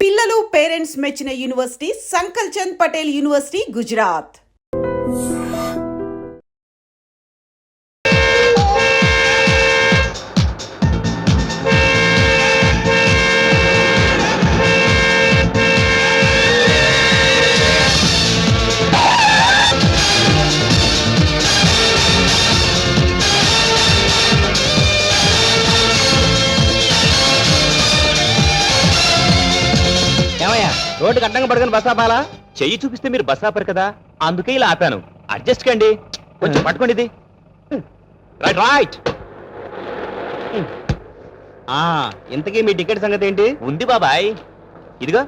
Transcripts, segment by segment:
పిల్లలు పేరెంట్స్ మెచ్చిన university Sankalchand Patel university Gujarat. Road కట్టంగా పడుకుని బస్ ఆపాలా? చెయ్యి చూపిస్తే మీరు బస్ ఆపారు కదా, అందుకే ఇలా ఆపాను. అడ్జస్ట్ కండి, కొంచెం పట్టుకోండి. ఇది రైట్ రైట్. ఇంతకీ మీ టికెట్ సంగతి ఏంటి? ఉంది బాబాయ్, ఇదిగో.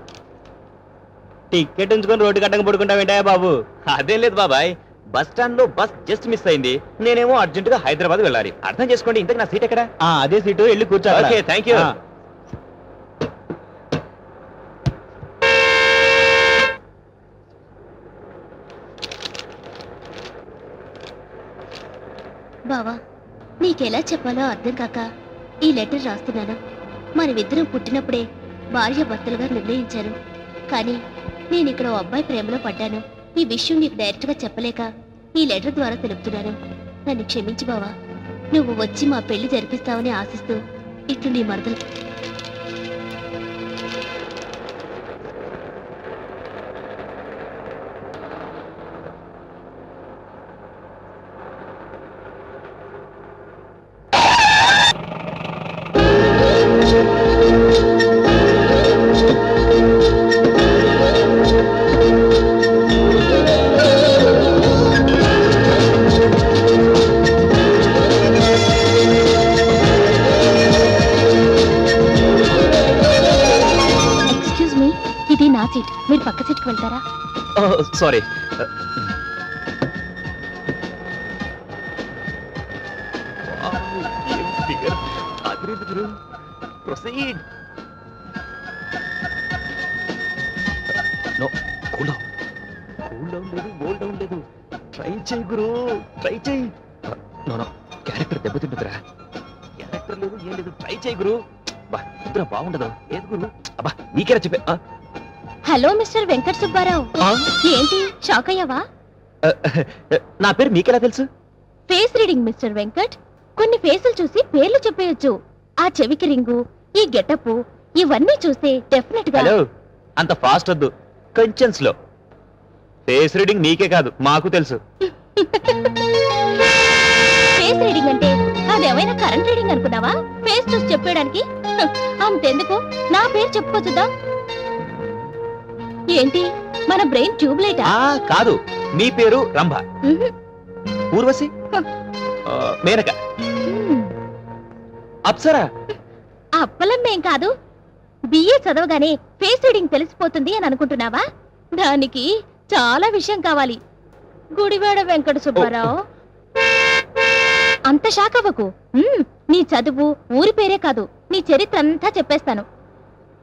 టికెట్ ఉంచుకొని రోడ్డు కట్టంగా పడుకుంటావేంటా బాబు? అదేం లేదు బాబాయ్, బస్ స్టాండ్ లో బస్ జస్ట్ మిస్ అయింది. నేనేమో అర్జెంట్ గా హైదరాబాద్ వెళ్ళాలి. అర్థం చేసుకోండి. ఇంతకు నా సీట్ ఎక్కడ? అదే సీటు, వెళ్ళి కూర్చో. Okay, thank you. బావా, నీకెలా చెప్పాలో అర్థం కాక ఈ లెటర్ రాస్తున్నాను. మనమిద్దరం పుట్టినప్పుడే భార్య భర్తలుగా నిర్ణయించాను. కానీ నేను ఇక్కడ ఓ అబ్బాయి ప్రేమలో పడ్డాను. ఈ విషయం నీకు డైరెక్ట్ గా చెప్పలేక ఈ లెటర్ ద్వారా తెలుపుతున్నాను. నన్ను క్షమించు బావా. నువ్వు వచ్చి మా పెళ్లి జరిపిస్తావని ఆశిస్తూ ఇట్లు నీ మరదలు. మీరు పక్క సీట్కి వెళ్తారా? సారీ. ట్రై చేయి గురు, ట్రై చేయి. క్యారెక్టర్ దెబ్బతింటుందిరా. క్యారెక్టర్ లేదు, ఏం లేదు. ట్రై చేయి గురు. బా ఇద్దరు బాగుండదు. ఏది గురు? అబ్బా నీకేరా చెప్పే. Hello mister Venkata Subbarao. ఏంటి షాక్ అయ్యావా? నా పేరు మీకెలా తెలుసు? Face reading mister Venkat. కొన్ని ఫేసులు చూసి పేర్లు చెప్పేయొచ్చు. ఆ చెవికి రింగు, ఈ గెటప్, ఇవన్నీ చూస్తే డెఫినెట్ గా. హలో, అంత ఫాస్ట్ వద్దు, కొంచెం స్లో. ఫేస్ రీడింగ్ నీకే కాదు, మాకు తెలుసు. ఫేస్ రీడింగ్ అంటే అదేమైనా కరెంట్ రీడింగ్ అనుకున్నావా? ఫేస్ చూసి చెప్పేయడానికి అంతెందుకు, నా పేరు చెప్పుకోవచ్చుదా? ఏంటి మన బ్రెయిన్ ట్యూబ్ లైటా? కాదు, నీ పేరు రంభ, ఊర్వశి, మేనక, అప్సరా. అప్పలమ్మేం కాదు. బిఏ చదవగానే ఫేస్ రీడింగ్ తెలిసిపోతుంది అని అనుకుంటున్నావా? దానికి చాలా విషయం కావాలి. గుడివాడ వెంకట సుబ్బారావు. అంత షాక్ అవ్వకు. నీ చదువు, ఊరి పేరే కాదు, నీ చరిత్ర అంతా చెప్పేస్తాను.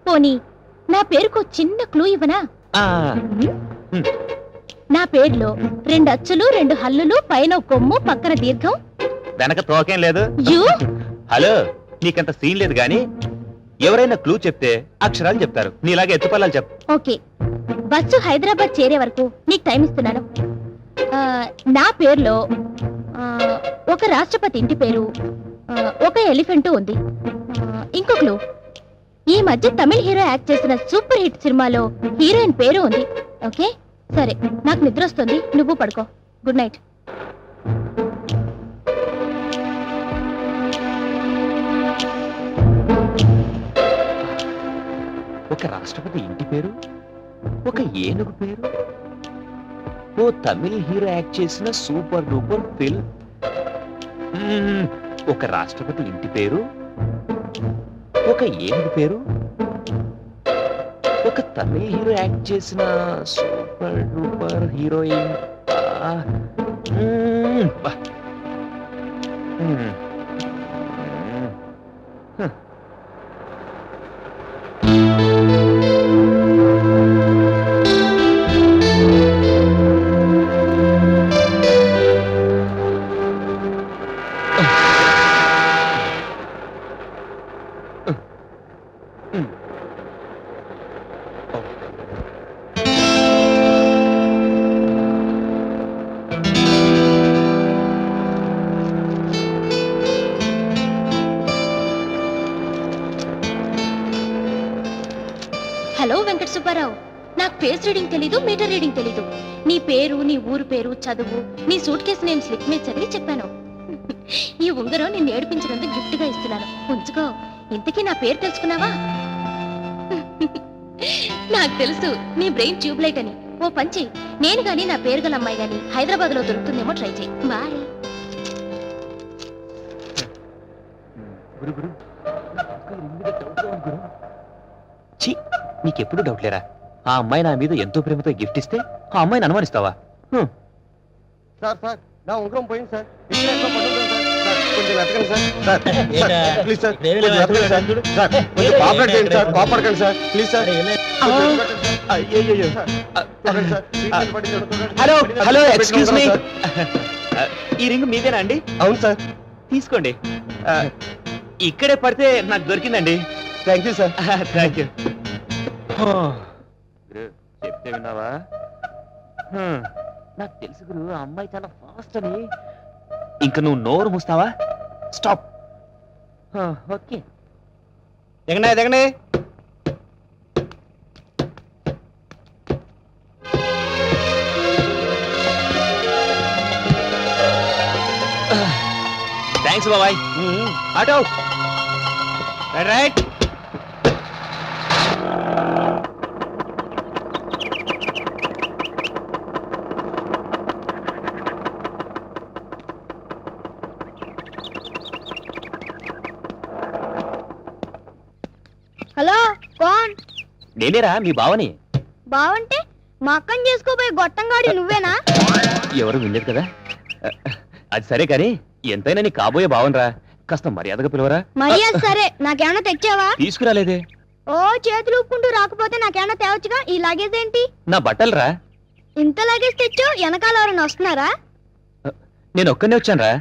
పోనీ నా పేరుకు చిన్న క్లూ ఇవ్వనా? నా పేరులో 2 అచ్చులు, 2 హల్లులు, పైన కొమ్ము, పక్కన దీర్ఘం, వెనక తోకేం లేదు. హలో, నీకంత సీన్ లేదు గాని ఎవరైనా క్లూ చెప్తే అక్షరాలు చెప్తారు. నీలాగే ఎత్తుపల్లాలు చెప్పు. ఓకే, బస్సు హైదరాబాద్ చేరే వరకు నీకు టైం ఇస్తున్నాను. నా పేరులో ఒక రాష్ట్రపతి ఇంటి పేరు, ఒక ఎలిఫెంట్ ఉంది. ఇంకో క్లూ, ఈ మధ్య తమిళ హీరో యాక్ట్ చేసిన సూపర్ హిట్ సినిమాలో హీరోయిన్ పేరు ఉంది. ఓకే, సరే, నాకు నిద్ర వస్తుంది, నువ్వు పడుకో. Good night. ఒక రాష్ట్రపతి ఇంటి పేరు, ఒక ఏనుగు పేరు, ఓ తమిళ హీరో యాక్ట్ చేసిన సూపర్ డూపర్ ఫిల్మ్. ఒక రాష్ట్రపతి ఇంటి పేరు, ఒక ఏనుగు పేరు, ఒక తమిళ హీరో యాక్ట్ చేసిన super duper heroine. Hello Venkata Subbarao, నాకు ఫేస్ రీడింగ్ తెలీదు, మీటర్ రీడింగ్ తెలీదు. నీ పేరు, నీ ఊరు పేరు, చదువు, నీ సూట్ కేసు నేను స్లిప్ మీద చదివి చెప్పాను. ఈ ఉంగరం నిన్ను ఏడిపించినందుకు గిఫ్ట్ గా ఇస్తున్నాను, ఉంచుకో. ఇంతకీ నా పేరు తెలుసుకున్నావా? నాకు తెలుసు నీ బ్రెయిన్ ట్యూబ్ లైట్ అని. ఓ పంచి, నేను గాని నా పేరు గల అమ్మాయి గాని హైదరాబాద్ లో దొరుకుతుందేమో ట్రై చేయి. బాయ్. గురు గురు ఛీ, నీకెప్పుడు డౌట్ లేరా? ఆ అమ్మాయి నా మీద ఎంతో ప్రేమతో గిఫ్ట్ ఇస్తే ఆ అమ్మాయిని అనుమానిస్తావా? సార్ సార్ నా ఉంగరం పోయింది సార్. ఇక్కడ ఎక్కడో పడి ఉంటుంది సార్. సార్ కొంచెం వెతకండి sir. Sir sir please sir కొంచెం వెతకండి సార్. సార్ కొంచెం కోఆపరేట్ చేయండి సార్. కోపడకండి సార్ ప్లీజ్ సార్. అయ్యయ్యో. చూడండి సార్. సీట్ మీద పడింది చూడండి. హలో హలో, పెట్టుకోండి ఎక్స్క్యూజ్ మీ. సార్. ఈ రింగ్ మీదేనా అండి? అవును సార్. తీసుకోండి. ఇక్కడే పడితే నాకు దొరికిందండి. Thank you sir. Thank you. చెప్తే విన్నావా? నాకు తెలుసు గురు, ఆ అమ్మాయి చాలా ఫాస్ట్ అని. ఇంక నువ్వు నోరు మూస్తావా? స్టాప్. ఓకే, దిగండి దిగండి. థ్యాంక్స్ బాబాయ్. Auto right. హలో, కోన్? నేనేరా మీ బావని. బావంటే మా అక్కని చేసుకోబోయే గొట్టంగాడి నువ్వేనా? ఎవరు వినలేదు కదా. అది సరే కానీ ఎంతైనా నీ కాబోయే బావనరా, కాస్త మర్యాదగా పిలవరా. మర్యాద సరే, నాకేమన్నా తెచ్చావా? తీసుకురాలేదే. ఓ చేతులు ఊపుకుంటూ రాకపోతే నాకేమన్నా తేవచ్చుగా. ఈ లగేజ్ ఏంటి? నా బట్టలరా. ఇంత లగేజ్ తెచ్చావు, వెనకాల ఎవరైనా వస్తున్నారా? నేను ఒక్కనే వచ్చానురా.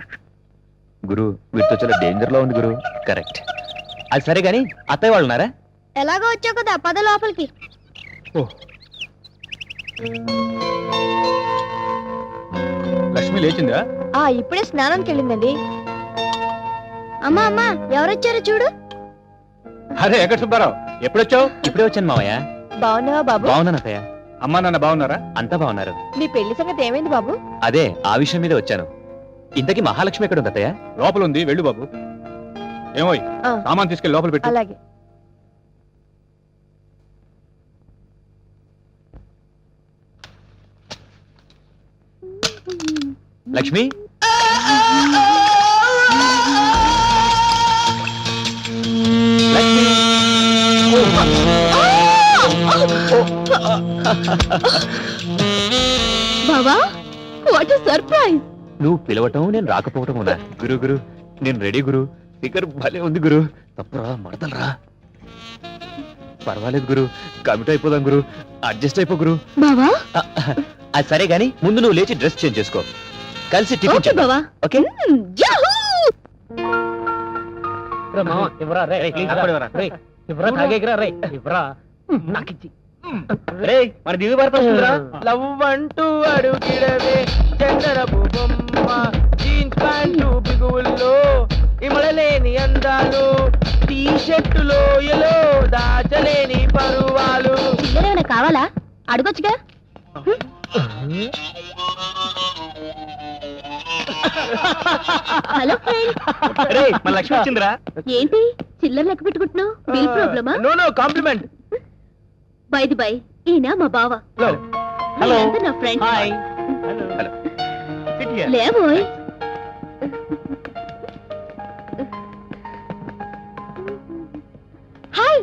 గురు, వీటితో చాలా డేంజర్ లో ఉంది గురు. కరెక్ట్. అది సరే గాని అత్తయ్య వాళ్ళు ఉన్నారా? ఎలాగో వచ్చావు కదా, పద లోపలికి. లక్ష్మి లేచిందా? ఇప్పుడే స్నానానికి వెళ్ళిందండి. అమ్మా అమ్మా, ఎవరొచ్చారో చూడు. అరే ఎక్కడ సుబ్బారావు, ఎప్పుడొచ్చావు? ఇప్పుడే వచ్చాను మావయ్య. బాగున్నావా బాబు? బాగున్నాను అత్తయ్య. అమ్మా నాన్న బాగున్నారా? అంతా బాగున్నారు. నీ పెళ్లి సంగతి ఏమైంది బాబు? అదే ఆ విషయం మీద వచ్చాను. ఇంతకీ మహాలక్ష్మి ఎక్కడ ఉంది అత్తయ్య? లోపల ఉంది, వెళ్ళు బాబు. ఏమోయ్, ఆ. సామాన్ తీసుకెళ్ళి లోపల పెట్టు. అలాగే. లక్ష్మి, లక్ష్మి. బావా, వాట్ ఎ సర్ప్రైజ్. నువ్వు పిలవటం, నేను రాకపోవటం ఉన్నా. గురు గురు, నేను రెడీ గురు. స్పీకర్ భలే ఉంది గురు. తప్పురా, మడతలరా. పర్వాలేదు గురు, కమిట్ అయిపోదాం గురు. అడ్జస్ట్ అయిపో గురు. బావా, అది సరే గాని ముందు నువ్వు లేచి డ్రెస్ చేంజ్ చేసుకో. కలిసి టిఫిన్ ఓకే చేద్దాం. బావా. ఓకే. యాహూ! మన దివ్య భారత లవ్ అంటూ అడుగిడవే చందరపు బొమ్మ, జీన్స్ ప్యాంటు బిగువుల్లో ఇమడలేని అందాలు, టీ షర్టులో ఎలో దాచలేని పరువాలు. చిల్లరేమైనా కావాలా? అడగొచ్చుగా. Hello friend. మన లక్ష్మి వచ్చిందిరా. ఏంటి చిల్లర లెక్క పెట్టుకుంటున్నావు? బిల్ ప్రాబ్లమా? No no, compliment. By the by, ఈయన మా బావ. హలో. వీళ్ళంతా నా ఫ్రెండ్స్. హాయ్. లేవోయ్. హాయ్.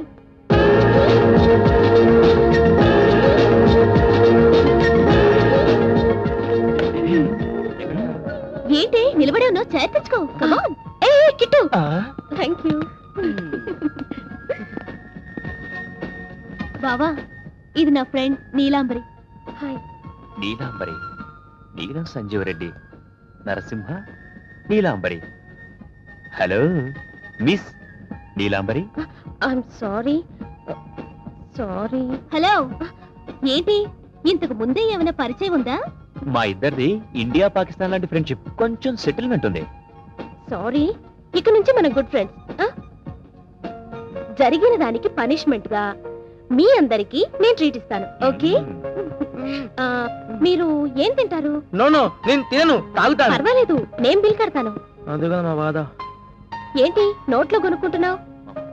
ఏంటి నిలబడే ఉన్నావు? చైర్ తెచ్చుకో. Come on. ఏ కిట్టు. Thank you. బావా, ఇది నా friend Neelambari. Hi. Neelambari, Neelam Sanjeev Reddy, Narasimha, Neelambari. Hello miss Neelambari. I'm sorry. Sorry. Hello. ఏంటి ఇంతకు ముందే ఏమైనా పరిచయం ఉందా? మా ఇద్దరిది ఇండియా పాకిస్తాన్ లాంటి ఫ్రెండ్షిప్, కొంచెం సెటిల్మెంట్ ఉంది. సారీ, ఇక నుంచి మనం గుడ్ ఫ్రెండ్స్. జరిగిన దానికి పనిష్మెంట్ గా మీ అందరికి నేను ట్రీట్ ఇస్తాను. ఓకే? ఆ, మీరు ఏం తింటారు? నో నో, నేను తినను, తాగుతాను. పర్వాలేదు, నేను బిల్ కడతాను. అందుగా నా బాధ. ఏంటి నోట్లో కొనుక్కుంటున్నావు?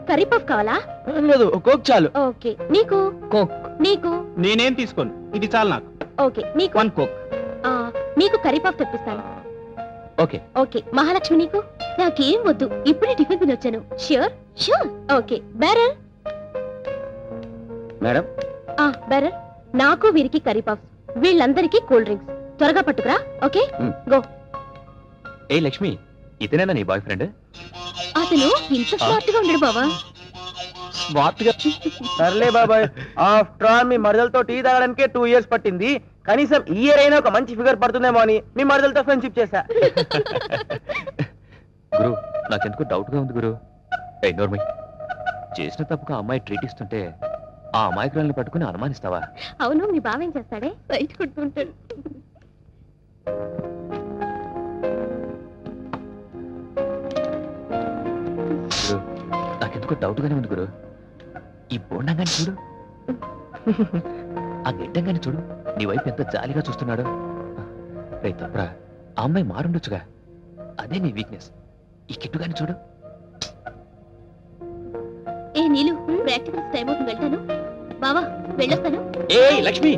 కర్రీ పఫ్ కావాలా? ఏం లేదు, ఒక కోక్ చాలు. ఓకే. నీకు? కోక్. నీకు? నేనేం తీసుకోను, ఇది చాలు నాకు. ఓకే. నీకు? 1 కోక్. ఆ, నీకు కర్రీ పఫ్ తెప్పిస్తాను. ఓకే. ఓకే. మహాలక్ష్మి నీకు? నాకేం వద్దు, ఇప్పుడే టిఫిన్ తినొచ్చాను. Sure? Sure. Okay. Bearer? Madam bearer, నాకు వీరికి కర్రీ పఫ్, వీళ్ళందరికీ కూల్ డ్రింక్స్. త్వరగా పట్టుకురా. ఓకే? గో. ఏ లక్ష్మి, ఇతనేనా నీ బాయ్ ఫ్రెండ్? అతను ఇంత స్మార్ట్ గా ఉండడు బావా. స్మార్ట్ గా. సర్లే బాబాయ్, ఆఫ్టర్ ఆల్ మీ మరదలతో టీ తాగడానికి 2 ఇయర్స్ పట్టింది. కనీసం ఈ ఇయర్ అయినా ఒక మంచి ఫిగర్ పడుతుందేమో అని మీ మరదలతో ఫ్రెండ్షిప్ చేశా. గురు, నాకెందుకు డౌట్ గా ఉంది గురు. ఏ నోర్మై, చేసిన తప్పుకు ఆ అమ్మాయి ట్రీట్ ఇస్తుంటే ఆ అమాయకురాలను పట్టుకుని అనుమానిస్తావా? అవును, మీ బావ ఏం చేస్తాడే? రైట్ కొట్టుకుంటాడు. గురు, నాకెందుకు డౌట్ గానే ఉంది గురు. ఈ బోండంగాని చూడు, ఆ గిడ్డంగాని చూడు, నీ వైపు ఎంత జాలిగా చూస్తున్నాడు. రే తప్పరా, ఆ అమ్మాయి మారుండొచ్చుగా, అదే నీ వీక్నెస్. ఈ కిట్టుగాని చూడు. ఏ నీలు, ప్రాక్టికల్స్ టైం అవుతుంది, వెళ్తాను. బావా వెళ్ళొస్తాను. ఏ లక్ష్మి,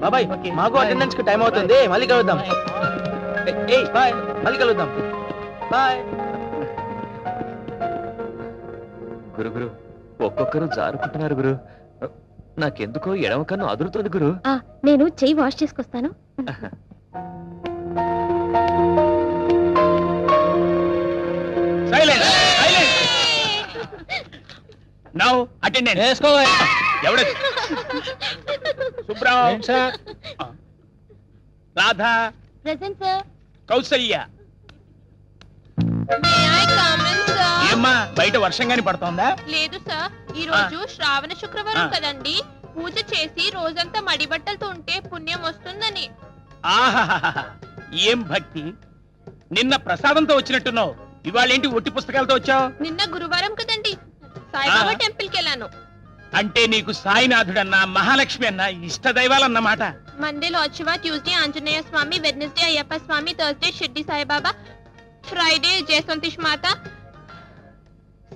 బాబాయ్, మాకు అటెండెన్స్ కి టైం అవుతుంది, మళ్ళీ కలుద్దాం. ఏ బాయ్, మళ్ళీ కలుద్దాం. బాయ్. గురు గురు, ఒక్కొక్కరు జారుకుంటున్నారు గురు. నాకెందుకో ఎడమ కన్ను అదురుతుంది గురు. నేను చెయ్యి వాష్ చేసుకొస్తాను. Silent, silent. Now attendance. వేసుకోవాలి. ఎవడ? Subrao, Radha, present sir. కౌసల్య. ఏమ్మా, బయట వర్షం గాని పడుతోందా? లేదు సార్, ఈ రోజు శ్రావణ శుక్రవారం కదండి, పూజ చేసి రోజంతా మడి బట్టలతో ఉంటే పుణ్యం వస్తుందని. ఆహాహాహా, ఏం భక్తి! నిన్న ప్రసాదంతో వచ్చినట్టున్నావు, ఇవాళేంటి ఒట్టి పుస్తకాలతో వచ్చావు? నిన్న గురువారం కదండి, సాయిబాబా టెంపుల్ కి వెళ్ళాను. అంటే నీకు సాయినాథుడన్నా మహాలక్ష్మి అన్నా ఇష్ట దైవాలన్నమాట. మండే లాచివా, ట్యూస్డే ఆంజనేయ స్వామి, వెడ్నెస్డే అయ్యప్ప స్వామి, థర్స్డే షిర్డి సాయిబాబా, ఫ్రైడే జయసంతోష్ మాత,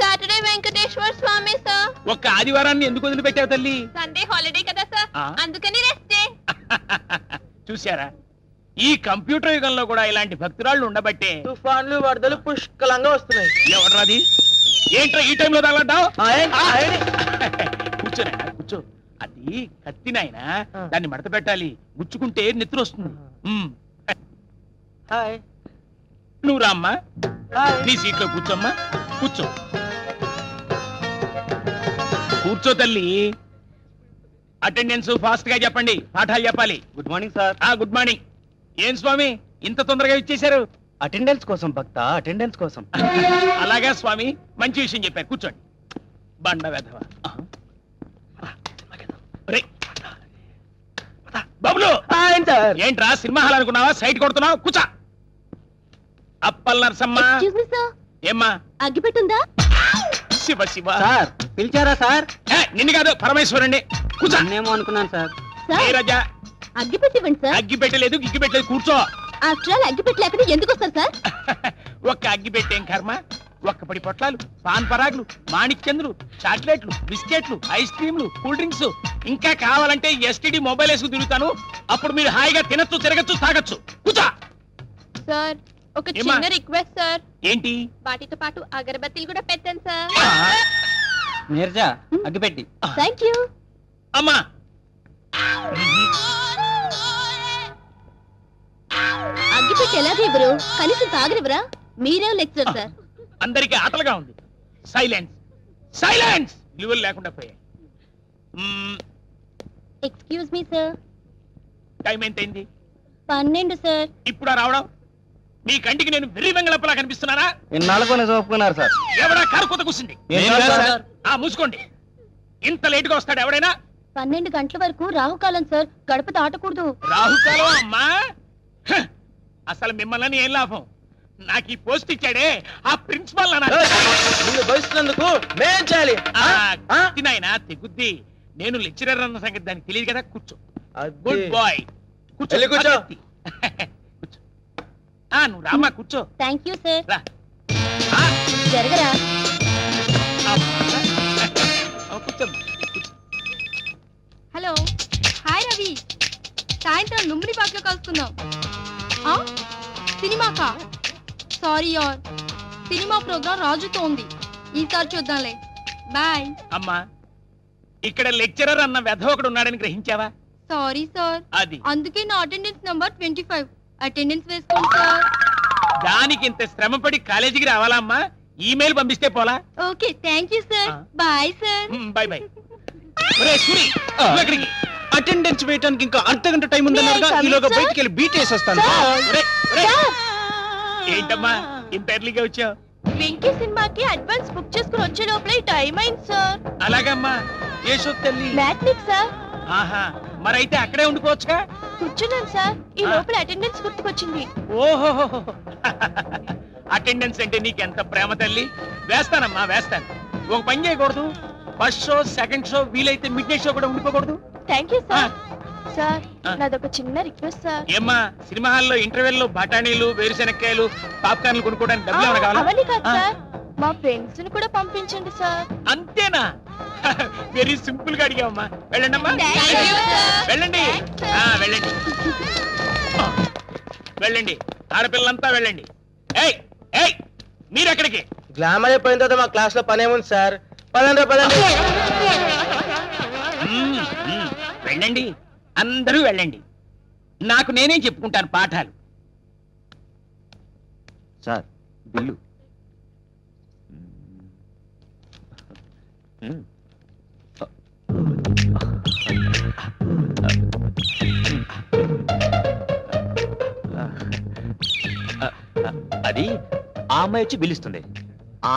సాటర్డే వెంకటేశ్వర స్వామి సార్. ఒక్క ఆదివారాన్ని ఎందుకు వదిలిపెట్టావు తల్లి? సండే హాలిడే కదా సార్, అందుకని రెస్ట్ డే. చూశారా, ఈ కంప్యూటర్ యుగంలో కూడా ఇలాంటి భక్తురాళ్ళు ఉండబట్టే తుఫాన్లు వరదలు పుష్కలంగా వస్తున్నాయి. ఎవడ్రాది? ఏంట్రా ఈ టైంలో తగలంటావు? కూర్చోనా, కూర్చో. అది కత్తి నాయనా, దాన్ని మడత పెట్టాలి, గుచ్చుకుంటే నెత్తురు వస్తుంది. హాయ్. నువ్వు రామ్మా, హాయ్. నీ సీట్లో కూర్చోమ్మా, కూర్చో. కూర్చో తల్లి. అటెండెన్స్ ఫాస్ట్ గా చెప్పండి, పాఠాలు చెప్పాలి. Good morning sir. Good morning. ఏం స్వామి ఇంత తొందరగా ఇచ్చేశారు? అటెండెన్స్ కోసం భక్త, అటెండెన్స్ కోసం. అలాగా స్వామి, మంచి విషయం చెప్పారు, కూర్చోండి. బండ వెధవ. రేయ్, బాబులు, ఏంట్రా సినిమా హాల్ అనుకున్నావా? సైట్ కొడుతున్నావు, కూర్చో. Appal Narasamma. Excuse me sir, ఏమ్మా? అగ్గిపెట్టుందా? శివ శివ. సార్ పిలిచారా సార్? నిన్ను కాదు, పరమేశ్వరుణ్ణి. కూర్చో. నేనేమో అనుకున్నాను సార్. సార్, రజా, అగ్గిపెట్టి ఇవ్వండి సార్. అగ్గి పెట్టలేదు, గిగ్గి పెట్టలేదు, కూర్చో. ఆఫ్టర్ ఆల్ అగ్గిపెట్టి లేకుండా ఎందుకు వస్తారు సార్? ఒక్క అగ్గి పెట్టేం కర్మ, ఒక్కపడి పొట్లాలు, పాన్ పరాగులు, మాణిక్యందులు, చాక్లెట్లు, బిస్కెట్లు, ఐస్ క్రీమ్లు, కూల్ డ్రింక్స్, ఇంకా కావాలంటే ఎస్టీడీ మొబైల్ వేసుకు తిరుగుతాను. అప్పుడు మీరు హాయిగా తినచ్చు, తిరగచ్చు, తాగొచ్చు. కూర్చో. సార్, ఒక ఏమ్మా? చిన్న రిక్వెస్ట్ సార్, ఏంటి? వాటితో పాటు అగరబత్తీలు కూడా పెట్టండి సార్. నీరజా, అగ్గిపెట్టి. Thank you. అమ్మా, అగ్గిపెట్టి ఎలాగే ఇవ్వరు, కనీసం తాగనివ్వరా? మీరేం లెక్చర్ సార్. అందరికీ ఆటలుగా ఉంది. Silence, silence. విలువలు లేకుండా పోయాయి. Excuse me sir. టైం ఎంతైంది? 12 సార్. ఇప్పుడు రావడం మీ కంటికి నేను వెర్రి వెంగళప్పలా కనిపిస్తున్నానా? ఇన్నాళ్ళకు నిజం ఒప్పుకున్నారు సార్. ఎవడా కారు కొత్త కూర్చుంది? మూసుకోండి. ఇంత లేట్ గా వస్తాడు ఎవడైనా? 12 గంటల వరకు రాహుకాలం సార్, గడప దాటకూడదు. రాహుకాలం అమ్మా. హ! అసలు మిమ్మల్ని ఏం లాభం? నాకు ఈ పోస్ట్ ఇచ్చాడే ఆ ప్రిన్సిపల్ నిన్ను భరిస్తున్నందుకు మేం చేయాలి. నాయన తెగుద్ది. నేను లెక్చరర్ అన్న సంగతి దానికి తెలియదు కదా. కూర్చో. అది. Good boy. కూర్చో. వెళ్ళి కూర్చో. కూర్చో. నువ్వు రామ్మా కూర్చో. Thank you sir. రా. ఆ, జరగరా. అమ్మా. కూర్చో. హలో హాయ్ రవి, సాయంత్రం లుంబిని పార్క్ లో కలుసుకుందాం. సినిమాకా? సారీ యార్, సినిమా ప్రోగ్రామ్ రాజుతో ఉంది, ఈసారి చూద్దాంలే. బాయ్. అమ్మా, ఇక్కడ లెక్చరర్ అన్న వెధ ఒకడు ఉన్నాడని గ్రహించావా? సారీ సార్, అది అందుకే నా అటెండెన్స్ నంబర్ 25. అటెండెన్స్ వేసుకోండి సార్. దానికి ఇంత శ్రమపడి కాలేజీకి రావాలా అమ్మా? ఈమెయిల్ పంపిస్తే పోలా? Okay thank you sir. Bye sir. Bye bye. ఒరే సూరి, నువ్వు ఎక్కడికి? అటెండెన్స్ వేయడానికి ఇంకా అర్ధగంట టైం ఉందన్నారుగా, May I come in, ఈలోగా sir? బయటికి వెళ్ళి బీట్ వేసేస్తాను. ఒరే, ఒరే. ఏంటమ్మా ఇంత ఎర్లీగా వచ్చావు? వెంకీ సినిమాకి అడ్వాన్స్ బుక్ చేసుకుని వచ్చే లోపల టైం అయింది సార్. అలాగమ్మా. ఏ షో తల్లి? మ్యాట్నిక్ సార్. ఆహా, మరైతే అక్కడే ఉండిపోవచ్చుగా. కూర్చున్నాను సార్, ఈ లోపల అటెండెన్స్ గుర్తుకొచ్చింది. ఓహో, అటెండెన్స్ అంటే నీకెంత ప్రేమ తల్లి. వేస్తానమ్మా వేస్తాను. ఒక పని చేయకూడదు, ఫస్ట్ షో సెకండ్ షో వీలైతే మిడ్ నైట్ షో కూడా ఉండిపోకూడదు. Thank you sir. సార్ నాదొక చిన్న రిక్వెస్ట్ సార్. ఏమ్మా, సినిమా హాల్లో ఇంటర్వెల్ లో బఠానీలు, వేరుశెనక్కాయలు, పాప్కార్న్లు కొనుక్కోవడానికి డబ్బులు ఏమైనా కావాలా? అవన్నీ కాదు ఆ. సార్, మా ఫ్రెండ్స్ ని కూడా పంపించండి సార్. అంతేనా? వెరీ సింపుల్ గా అడిగావమ్మా. వెళ్ళండి అమ్మా, Thank you, sir. వెళ్ళండి. Thanks, వెళ్ళండి వెళ్ళండి, ఆడపిల్లంతా వెళ్ళండి. ఏయ్ ఏయ్, మీరెక్కడికి? గ్లామర్ అయిపోయిన తర్వాత మా క్లాస్ లో పని ఏముంది సార్? పదండి పదండి. వెళ్ళండి, అందరూ వెళ్ళండి. నాకు నేనే చెప్పుకుంటాను పాఠాలు. Sir bill. అది ఆ అమ్మాయి వచ్చి బిల్లు ఇస్తుంది. ఆ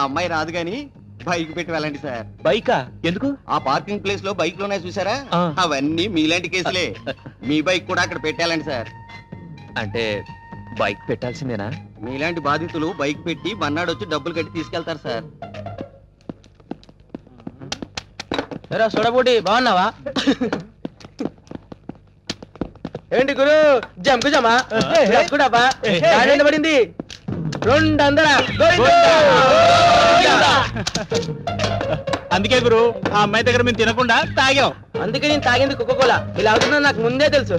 అమ్మాయి రాదు గాని బైక్ పెట్టి వెళ్ళండి సార్. బైకా? ఎందుకు? ఆ పార్కింగ్ ప్లేస్ లో బైక్ లోనే చూసారా, ఆ. అవన్నీ మీలాంటి కేసులే. మీ బైక్ కూడా అక్కడ పెట్టాలండి సార్. అంటే బైక్ పెట్టాల్సిందేనా? మీలాంటి బాధితులు బైక్ పెట్టి మన్నాడు వచ్చి డబ్బులు కట్టి తీసుకెళ్తారు సార్. ఎరా చూడబోటి, బాగున్నావా? ఏంటి గురు, జంకు జమా కూడా పడింది 200. అందుకే గురు, ఆ అమ్మాయి దగ్గర మేము తినకుండా తాగాం. అందుకే నేను తాగింది కోకోకోలా. ఇలా అవుతుందని నాకు ముందే తెలుసు.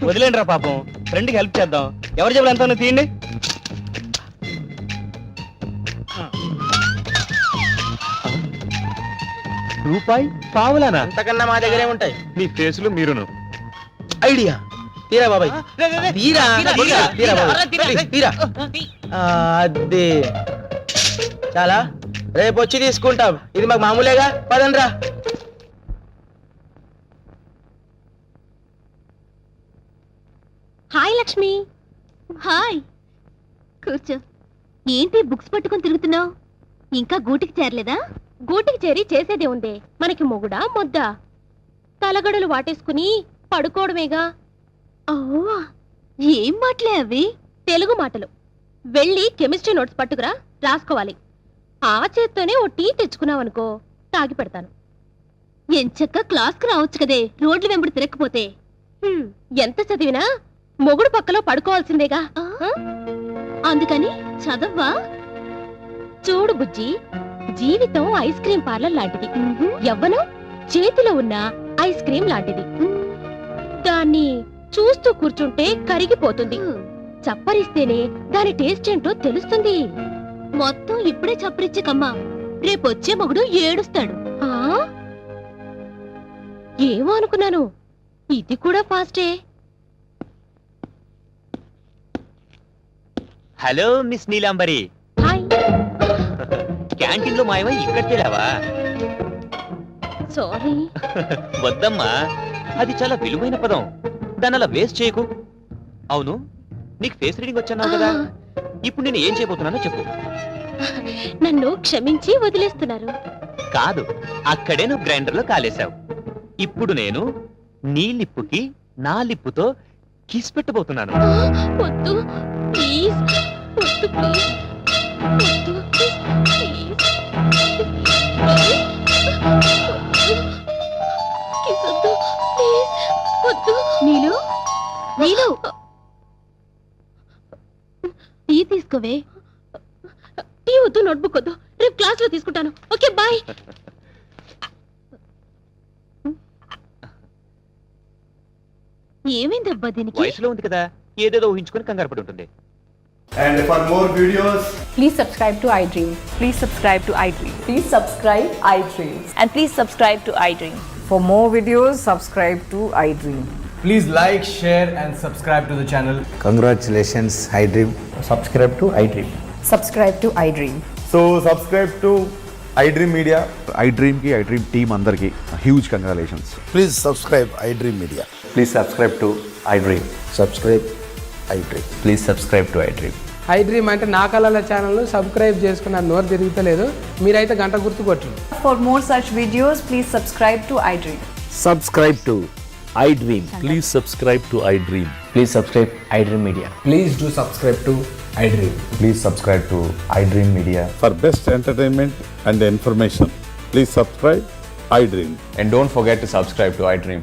వదిలేండి రా పాపం, ఫ్రెండ్కి హెల్ప్ చేద్దాం. ఎవరు చెప్పాలి ఎంత తీయండి. రూపాయి పావులానా? అంతకన్నా మా దగ్గరే ఉంటాయి. మీ ఫేసులు మీరును. ఐడియా తీరా బాబాయ్, తీరా తీరా తీరా బాబాయ్, ప్లీజ్ తీరా. అది చాలా, రేపు వచ్చి తీసుకుంటాం. ఇది మాకు మామూలేగా, పదండ్రా. హాయ్ లక్ష్మి. హాయ్, కూర్చో. ఏంటి బుక్స్ పట్టుకొని తిరుగుతున్నావు? ఇంకా గూటికి చేరలేదా? గూటికి చేరి చేసేదే ఉందే, మనకి మొగుడా మొద్దా? తలగడలు వాటేసుకుని పడుకోవడమేగా. ఏం మాటలే అవి? తెలుగు మాటలు. వెళ్ళి కెమిస్ట్రీ నోట్స్ పట్టుకురా, రాసుకోవాలి. ఆ చేత్తోనే ఓ టీ తెచ్చుకున్నావనుకో, తాగి పెడతాను. ఎంచక్క క్లాస్కి రావచ్చు కదే, రోడ్లు వెంబడి తిరగకపోతే. ఎంత చదివినా మొగుడు పక్కలో పడుకోవాల్సిందేగా. అందుకని చదవ్వా? చూడు బుజ్జి, జీవితం ఐస్ క్రీం పార్లర్ లాంటిది. యవ్వనం చేతిలో ఉన్న ఐస్ క్రీం లాంటిది. దాన్ని చూస్తూ కూర్చుంటే కరిగిపోతుంది. చప్పరిస్తేనే దాని టేస్ట్ ఏంటో తెలుస్తుంది. మొత్తం ఇప్పుడే చప్పరిచ్చకమ్మా, రేపొచ్చే మొగుడు ఏడుస్తాడు. ఏమో అనుకున్నాను, ఇది కూడా ఫాస్టే. Hello miss Neelambari. Hi. Canteen లో మాయమై ఇక్కడికి వెళ్ళావా? సారీ. వద్దమ్మా, అది చాలా విలువైన పదం, దాన్ని అలా వేస్ట్ చేయకు. అవును, నీకు ఫేస్ రీడింగ్ వచ్చన్నావు కదా, ఇప్పుడు నేను ఏం చేయబోతున్నానో చెప్పు. నన్ను క్షమించి వదిలేస్తున్నారు. కాదు, అక్కడే నువ్వు గ్రైండర్ లో కాలేశావు. ఇప్పుడు నేను నీ లిప్పుకి నా లిప్పుతో కిస్ పెట్టబోతున్నాను. వద్దు ప్లీజ్, వద్దు ప్లీజ్, వద్దు ప్లీజ్, ప్లీజ్. వద్దు. నీలు నీలు టీ తీసుకోవే. టీ వద్దు, నోట్బుక్ వద్దు, రేపు క్లాస్ లో తీసుకుంటాను. Okay bye. ఏమైందబ్బా దీనికి? వయసులో ఉంది కదా, ఏదేదో ఊహించుకొని కంగారు పడి ఉంటుంది. And for more videos, Please subscribe to iDream. Please subscribe to iDream. Please subscribe iDream. And please subscribe to iDream. For more videos, subscribe to iDream. Please like, share and subscribe to the channel. congratulations, iDream. Subscribe to iDream. Subscribe to iDream. So subscribe to iDream Media. iDream team అందరికి huge congratulations. Please subscribe iDream Media. Please subscribe to iDream. Subscribe iDream. Please subscribe to iDream. iDream అంటే నా కళల channel subscribe చేసుకున్న నోరు తిరుగుతలేదు. మీరైతే గంట గుర్తు కొట్టండి. For more such videos, please subscribe to iDream. Subscribe to iDream. Please subscribe to iDream. Please subscribe iDream Media. Please do subscribe to iDream. Please subscribe to iDream Media. For best entertainment and information, please subscribe iDream. And don't forget to subscribe to iDream.